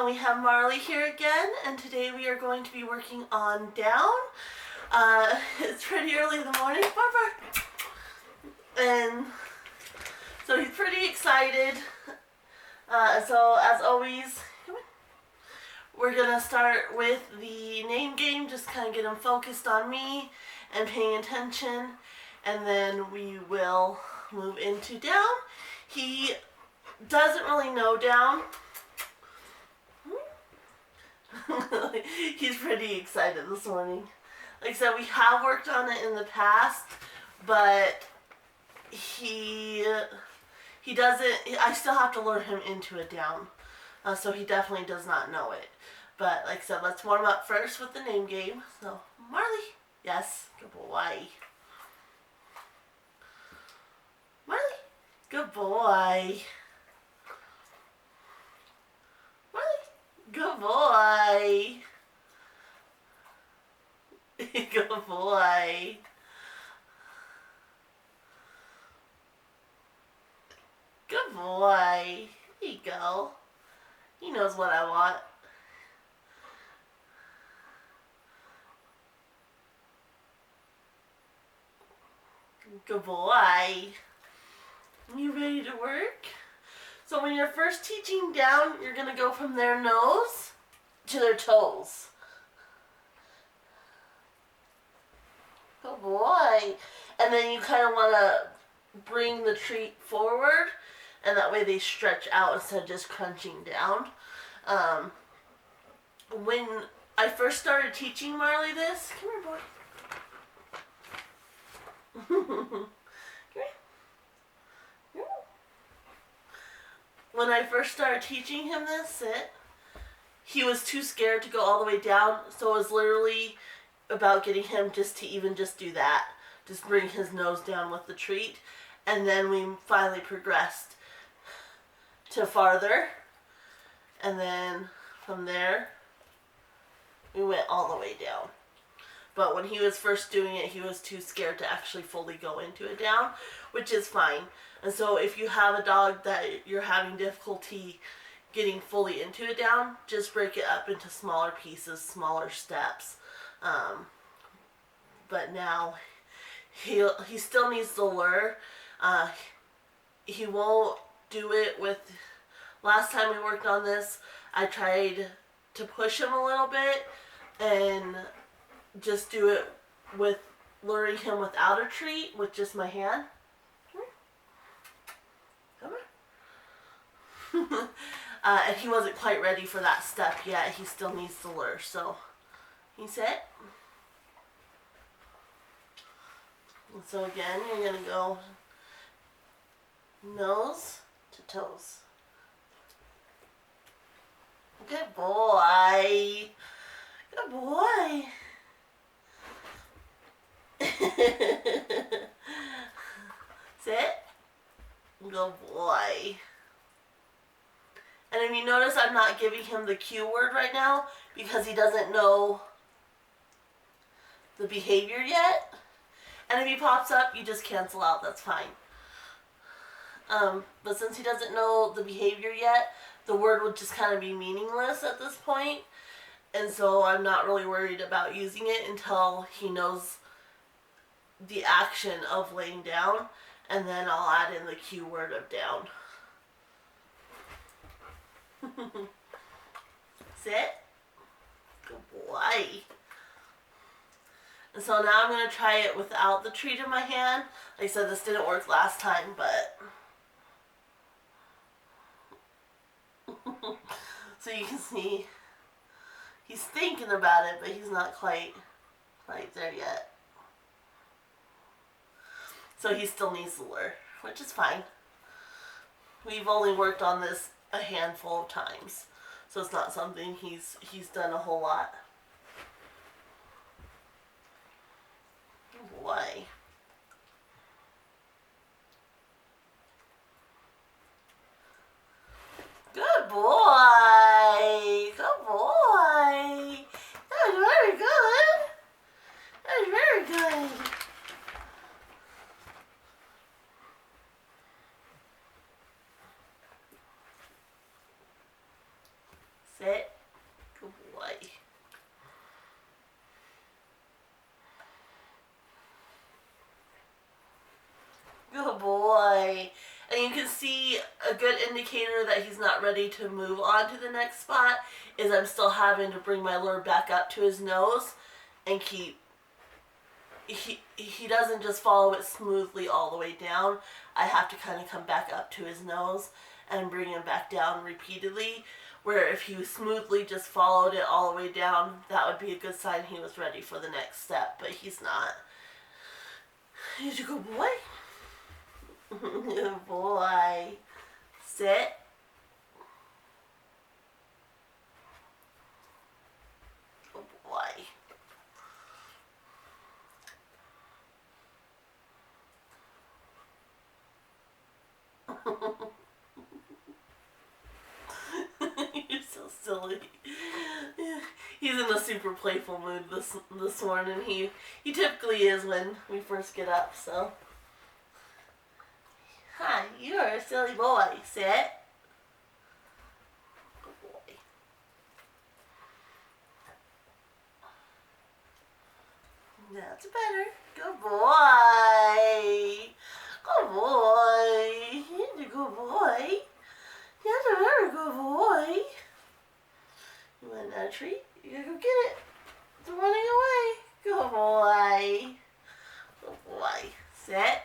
And we have Marley here again, and today we are going to be working on down. It's pretty early in the morning, and so he's pretty excited. So as always, we're gonna start with the name game, just kind of get him focused on me and paying attention, and then we will move into down. He doesn't really know down. He's pretty excited this morning. Like I said, we have worked on it in the past, but he doesn't. I still have to lure him into a down, so he definitely does not know it. But like I said, let's warm up first with the name game. So Marley, yes, good boy. Marley, good boy. Good boy. Good boy. Good boy. Here you go. He knows what I want. Good boy. You ready to work? So when you're first teaching down, you're going to go from their nose to their toes. Good boy. And then you kind of want to bring the treat forward, and that way they stretch out instead of just crunching down. When I first started teaching Marley this, come here, boy. Come here. When I first started teaching him this, sit, he was too scared to go all the way down, so it was literally about getting him just to even just do that. Just bring his nose down with the treat. And then we finally progressed to farther. And then from there, we went all the way down. But when he was first doing it, he was too scared to actually fully go into it down, which is fine. And so if you have a dog that you're having difficulty getting fully into it down, just break it up into smaller pieces, smaller steps. But now he still needs the lure. He won't do it with. Last time we worked on this, I tried to push him a little bit and just do it with luring him without a treat with just my hand. Come here. And he wasn't quite ready for that step yet. He still needs the lure. So he sit. And so again, you're going to go nose to toes. Good boy. Good boy. Sit. Good boy. And if you notice, I'm not giving him the cue word right now because he doesn't know the behavior yet. And if he pops up, you just cancel out. That's fine. But since he doesn't know the behavior yet, the word would just kind of be meaningless at this point. And so I'm not really worried about using it until he knows the action of laying down. And then I'll add in the cue word of down. Sit. Good boy. And so now I'm going to try it without the treat in my hand. Like I said, this didn't work last time, but so you can see he's thinking about it, but he's not quite there yet. So he still needs the lure, which is fine. We've only worked on this a handful of times, so it's not something he's done a whole lot. Good boy. Good boy. Good boy. That was very good. That was very good. Sit. a good indicator that he's not ready to move on to the next spot is I'm still having to bring my lure back up to his nose and keep, he doesn't just follow it smoothly all the way down. I have to kind of come back up to his nose and bring him back down repeatedly, where if he smoothly just followed it all the way down, that would be a good sign he was ready for the next step, but he's not. Here's your good boy. Good boy. Sit. Good boy. You're so silly. He's in a super playful mood this morning. He typically is when we first get up, so. Hi, you're a silly boy. Sit. Good boy. That's better. Good boy. Good boy. You're a good boy. You're a very good boy. You want a treat? You gotta go get it. It's running away. Good boy. Good boy. Sit.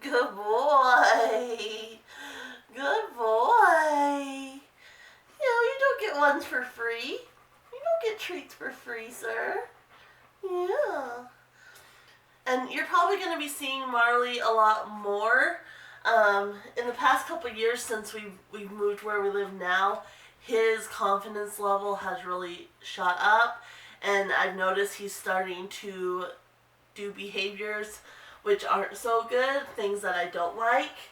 Good boy. Good boy. You don't get ones for free. You don't get treats for free, sir. Yeah. And you're probably going to be seeing Marley a lot more. In the past couple of years since we've moved where we live now, his confidence level has really shot up. And I've noticed he's starting to do behaviors which aren't so good, things that I don't like,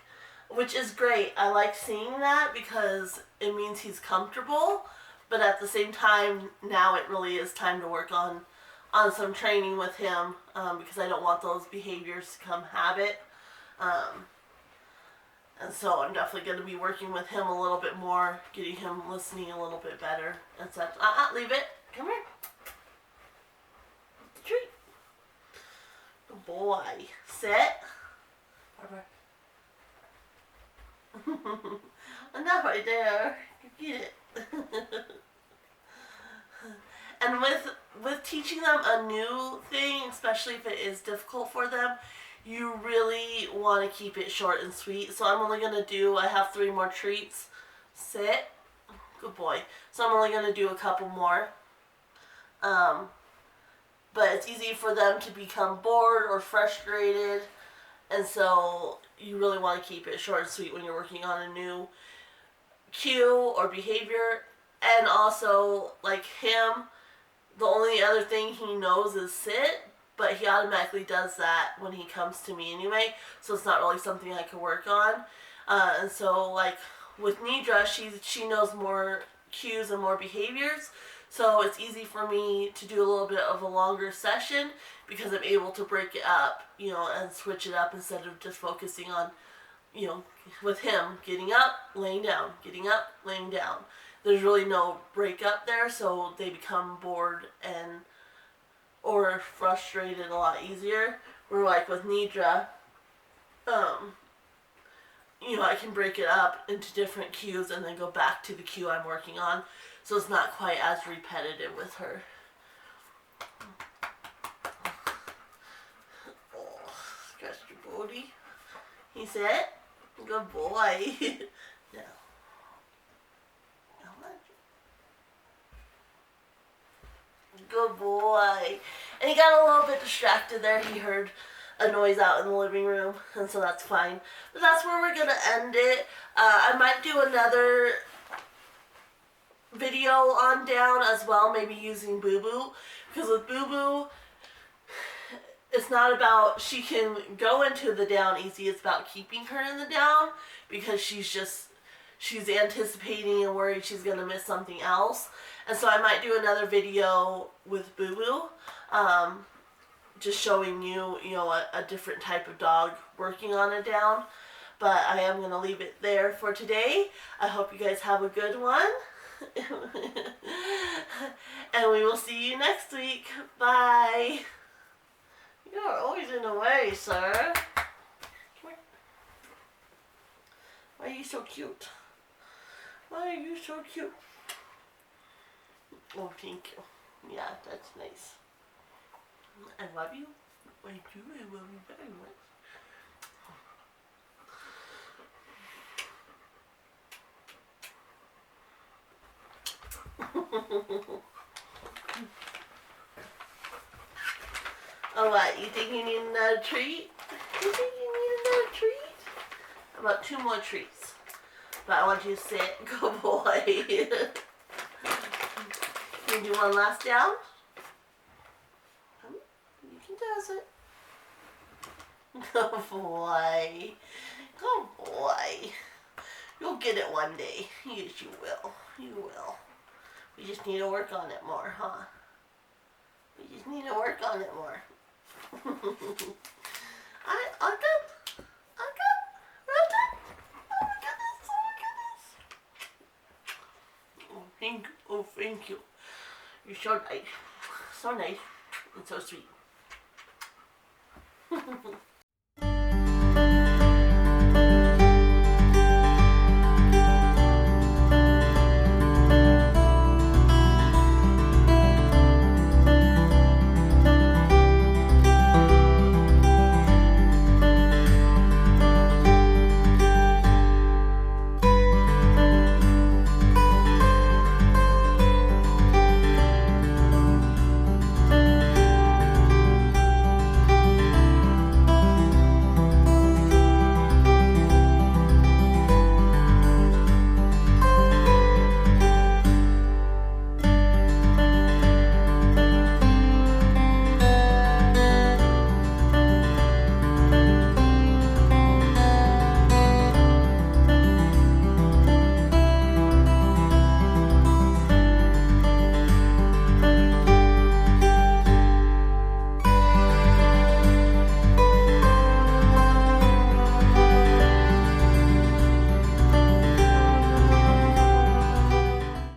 which is great. I like seeing that because it means he's comfortable, but at the same time, now it really is time to work on some training with him because I don't want those behaviors to become habit. And so I'm definitely going to be working with him a little bit more, getting him listening a little bit better and such. Leave it. Come here. Treat. Good boy. Sit. Enough right there. Get it. And with teaching them a new thing, especially if it is difficult for them, you really want to keep it short and sweet. So I'm only going to I have 3 more treats. Sit. Good boy. So I'm only going to do a couple more. But it's easy for them to become bored or frustrated. And so you really want to keep it short and sweet when you're working on a new cue or behavior. And also, like him, the only other thing he knows is sit, but he automatically does that when he comes to me anyway, so it's not really something I can work on. And so, like, with Nidra, she knows more cues and more behaviors, so it's easy for me to do a little bit of a longer session because I'm able to break it up, and switch it up instead of just focusing on, with him, getting up, laying down, getting up, laying down. There's really no break up there, so they become bored or frustrated a lot easier. Where like with Nidra, I can break it up into different cues and then go back to the cue I'm working on, so it's not quite as repetitive with her. Oh, scratched your booty. He said, "Good boy." Now. Good boy. And he got a little bit distracted there. He heard a noise out in the living room, and so that's fine. But that's where we're going to end it. I might do another video on down as well, maybe using Boo Boo. Because with Boo Boo, it's not about she can go into the down easy. It's about keeping her in the down because she's anticipating and worried she's going to miss something else. And so I might do another video with Boo Boo, just showing you, a different type of dog working on a down. But I am going to leave it there for today. I hope you guys have a good one. And we will see you next week. Bye. You're always in the way, sir. Why are you so cute? Why are you so cute? Oh, thank you. Yeah, that's nice. I love you. I do. I love you very much. Oh, what? You think you need another treat? You think you need another treat? About 2 more treats. But I want you to sit. Good boy. Can you do one last down? You can do it. Good boy. Good boy. You'll get it one day. Yes, you will. You will. We just need to work on it more, huh? We just need to work on it more. Uncle? Really? Oh my goodness, oh my goodness. Oh, thank you. You're so nice. So nice and so sweet.